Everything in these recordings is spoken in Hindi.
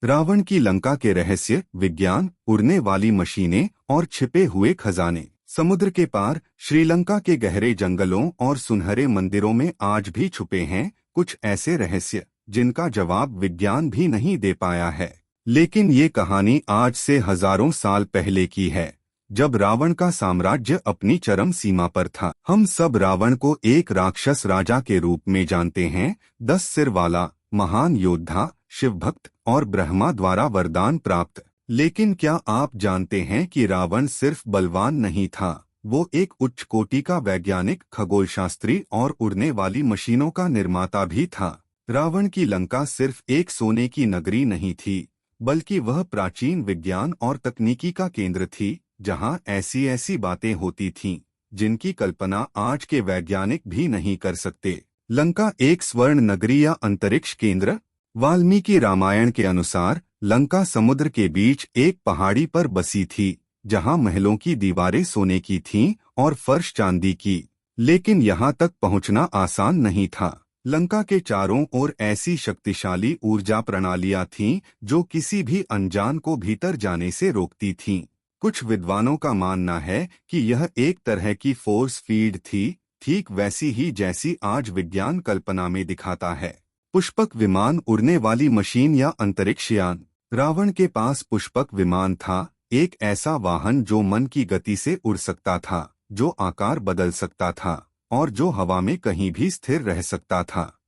रावण की लंका के रहस्य, विज्ञान, उड़ने वाली मशीनें और छिपे हुए खजाने। समुद्र के पार श्रीलंका के गहरे जंगलों और सुनहरे मंदिरों में आज भी छुपे हैं कुछ ऐसे रहस्य जिनका जवाब विज्ञान भी नहीं दे पाया है। लेकिन ये कहानी आज से हजारों साल पहले की है, जब रावण का साम्राज्य अपनी चरम सीमा पर था। हम सब रावण को एक राक्षस राजा के रूप में जानते हैं, 10 सिर वाला महान योद्धा, शिवभक्त और ब्रह्मा द्वारा वरदान प्राप्त। लेकिन क्या आप जानते हैं कि रावण सिर्फ बलवान नहीं था, वो एक उच्च कोटि का वैज्ञानिक, खगोलशास्त्री और उड़ने वाली मशीनों का निर्माता भी था। रावण की लंका सिर्फ एक सोने की नगरी नहीं थी, बल्कि वह प्राचीन विज्ञान और तकनीकी का केंद्र थी, जहां ऐसी ऐसी बातें होती थीं जिनकी कल्पना आज के वैज्ञानिक भी नहीं कर सकते। लंका एक स्वर्ण नगरी या अंतरिक्ष केंद्र। वाल्मीकि रामायण के अनुसार लंका समुद्र के बीच एक पहाड़ी पर बसी थी, जहां महलों की दीवारें सोने की थीं और फर्श चांदी की। लेकिन यहां तक पहुंचना आसान नहीं था। लंका के चारों ओर ऐसी शक्तिशाली ऊर्जा प्रणालियां थीं जो किसी भी अनजान को भीतर जाने से रोकती थीं। कुछ विद्वानों का मानना है कि यह एक तरह की फोर्स फील्ड थी, ठीक वैसी ही जैसी आज विज्ञान कल्पना में दिखाता है। पुष्पक विमान, उड़ने वाली मशीन या अंतरिक्ष यान। रावण के पास पुष्पक विमान था, एक ऐसा वाहन जो मन की गति से उड़ सकता था, जो आकार बदल सकता था और जो हवा में कहीं भी स्थिर रह सकता था।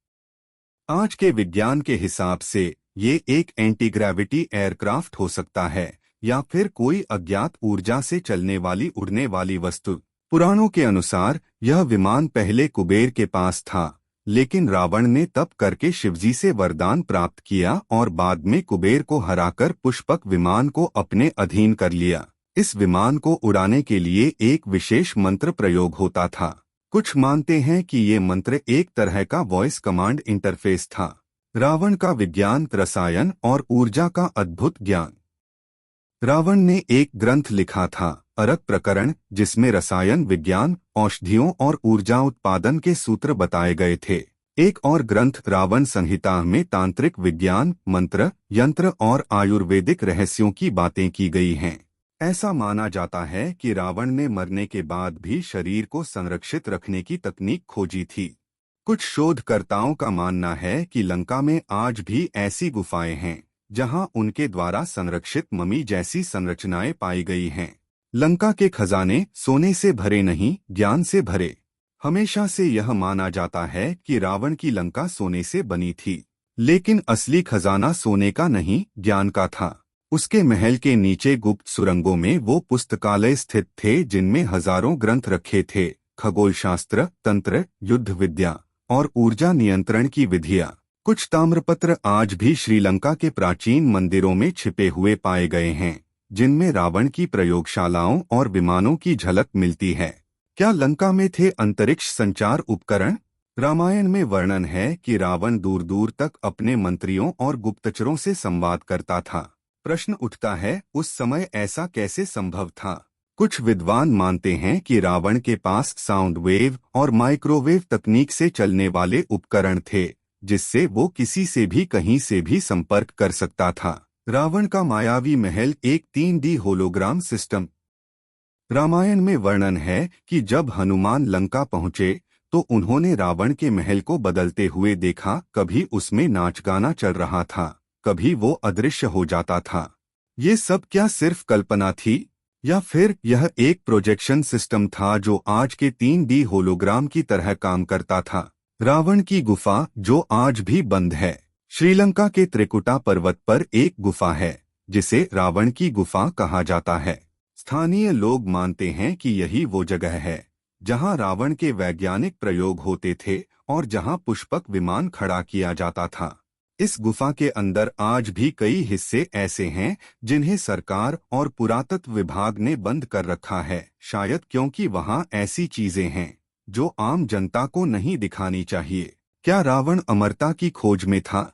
आज के विज्ञान के हिसाब से ये एक एंटी ग्रेविटी एयरक्राफ्ट हो सकता है या फिर कोई अज्ञात ऊर्जा से चलने वाली उड़ने वाली वस्तु। पुराणों के अनुसार यह विमान पहले कुबेर के पास था, लेकिन रावण ने तप करके शिवजी से वरदान प्राप्त किया और बाद में कुबेर को हराकर पुष्पक विमान को अपने अधीन कर लिया। इस विमान को उड़ाने के लिए एक विशेष मंत्र प्रयोग होता था। कुछ मानते हैं कि ये मंत्र एक तरह का वॉइस कमांड इंटरफेस था। रावण का विज्ञान, रसायन और ऊर्जा का अद्भुत ज्ञान। रावण ने एक ग्रंथ लिखा था, अरक प्रकरण, जिसमें रसायन विज्ञान, औषधियों और ऊर्जा उत्पादन के सूत्र बताए गए थे। एक और ग्रंथ रावण संहिता में तांत्रिक विज्ञान, मंत्र, यंत्र और आयुर्वेदिक रहस्यों की बातें की गई हैं। ऐसा माना जाता है कि रावण ने मरने के बाद भी शरीर को संरक्षित रखने की तकनीक खोजी थी। कुछ शोधकर्ताओं का मानना है कि लंका में आज भी ऐसी गुफाएं हैं जहां उनके द्वारा संरक्षित मम्मी जैसी संरचनाएं पाई गई हैं। लंका के खजाने सोने से भरे नहीं, ज्ञान से भरे। हमेशा से यह माना जाता है कि रावण की लंका सोने से बनी थी, लेकिन असली खजाना सोने का नहीं, ज्ञान का था। उसके महल के नीचे गुप्त सुरंगों में वो पुस्तकालय स्थित थे जिनमें हजारों ग्रंथ रखे थे, खगोलशास्त्र, तंत्र, युद्ध विद्या और ऊर्जा नियंत्रण की विधियां। कुछ ताम्रपत्र आज भी श्रीलंका के प्राचीन मंदिरों में छिपे हुए पाए गए हैं, जिनमें रावण की प्रयोगशालाओं और विमानों की झलक मिलती है। क्या लंका में थे अंतरिक्ष संचार उपकरण? रामायण में वर्णन है कि रावण दूर दूर तक अपने मंत्रियों और गुप्तचरों से संवाद करता था। प्रश्न उठता है, उस समय ऐसा कैसे संभव था? कुछ विद्वान मानते हैं कि रावण के पास साउंड वेव और माइक्रोवेव तकनीक से चलने वाले उपकरण थे, जिससे वो किसी से भी कहीं से भी संपर्क कर सकता था। रावण का मायावी महल एक 3D होलोग्राम सिस्टम। रामायण में वर्णन है कि जब हनुमान लंका पहुंचे तो उन्होंने रावण के महल को बदलते हुए देखा। कभी उसमें नाच गाना चल रहा था, कभी वो अदृश्य हो जाता था। ये सब क्या सिर्फ कल्पना थी, या फिर यह एक प्रोजेक्शन सिस्टम था जो आज के 3D होलोग्राम की तरह काम करता था? रावण की गुफा, जो आज भी बंद है। श्रीलंका के त्रिकुटा पर्वत पर एक गुफा है जिसे रावण की गुफा कहा जाता है। स्थानीय लोग मानते हैं कि यही वो जगह है जहां रावण के वैज्ञानिक प्रयोग होते थे और जहां पुष्पक विमान खड़ा किया जाता था। इस गुफा के अंदर आज भी कई हिस्से ऐसे हैं जिन्हें सरकार और पुरातत्व विभाग ने बंद कर रखा है, शायद क्योंकि वहां ऐसी चीजें हैं जो आम जनता को नहीं दिखानी चाहिए। क्या रावण अमरता की खोज में था?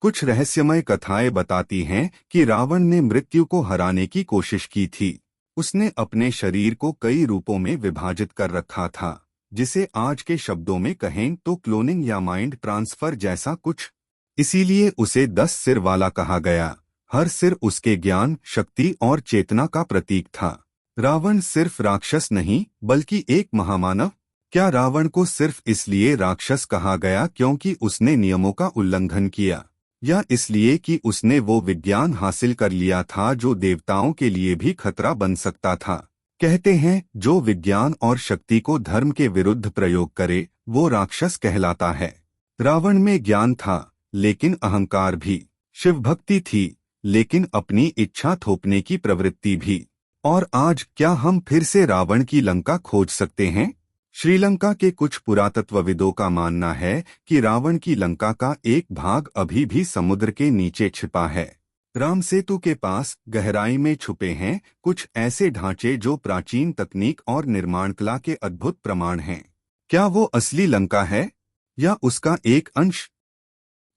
कुछ रहस्यमय कथाएं बताती हैं कि रावण ने मृत्यु को हराने की कोशिश की थी। उसने अपने शरीर को कई रूपों में विभाजित कर रखा था, जिसे आज के शब्दों में कहें तो क्लोनिंग या माइंड ट्रांसफर जैसा कुछ। इसीलिए उसे 10 सिर वाला कहा गया। हर सिर उसके ज्ञान, शक्ति और चेतना का प्रतीक था। रावण सिर्फ राक्षस नहीं बल्कि एक महामानव। क्या रावण को सिर्फ इसलिए राक्षस कहा गया क्योंकि उसने नियमों का उल्लंघन किया, या इसलिए कि उसने वो विज्ञान हासिल कर लिया था जो देवताओं के लिए भी खतरा बन सकता था? कहते हैं जो विज्ञान और शक्ति को धर्म के विरुद्ध प्रयोग करे वो राक्षस कहलाता है। रावण में ज्ञान था लेकिन अहंकार भी, शिव भक्ति थी लेकिन अपनी इच्छा थोपने की प्रवृत्ति भी। और आज क्या हम फिर से रावण की लंका खोज सकते हैं? श्रीलंका के कुछ पुरातत्वविदों का मानना है कि रावण की लंका का एक भाग अभी भी समुद्र के नीचे छिपा है। राम सेतु के पास गहराई में छुपे हैं कुछ ऐसे ढांचे जो प्राचीन तकनीक और निर्माण कला के अद्भुत प्रमाण हैं। क्या वो असली लंका है या उसका एक अंश?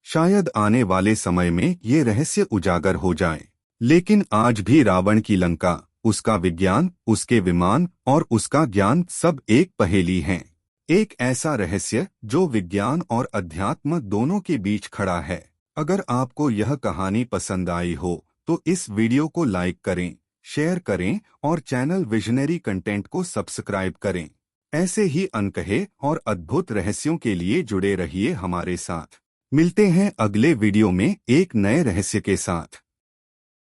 शायद आने वाले समय में ये रहस्य उजागर हो जाए। लेकिन आज भी रावण की लंका, उसका विज्ञान, उसके विमान और उसका ज्ञान सब एक पहेली हैं। एक ऐसा रहस्य जो विज्ञान और अध्यात्म दोनों के बीच खड़ा है। अगर आपको यह कहानी पसंद आई हो तो इस वीडियो को लाइक करें, शेयर करें और चैनल विजनरी कंटेंट को सब्सक्राइब करें। ऐसे ही अनकहे और अद्भुत रहस्यों के लिए जुड़े रहिए हमारे साथ। मिलते हैं अगले वीडियो में एक नए रहस्य के साथ।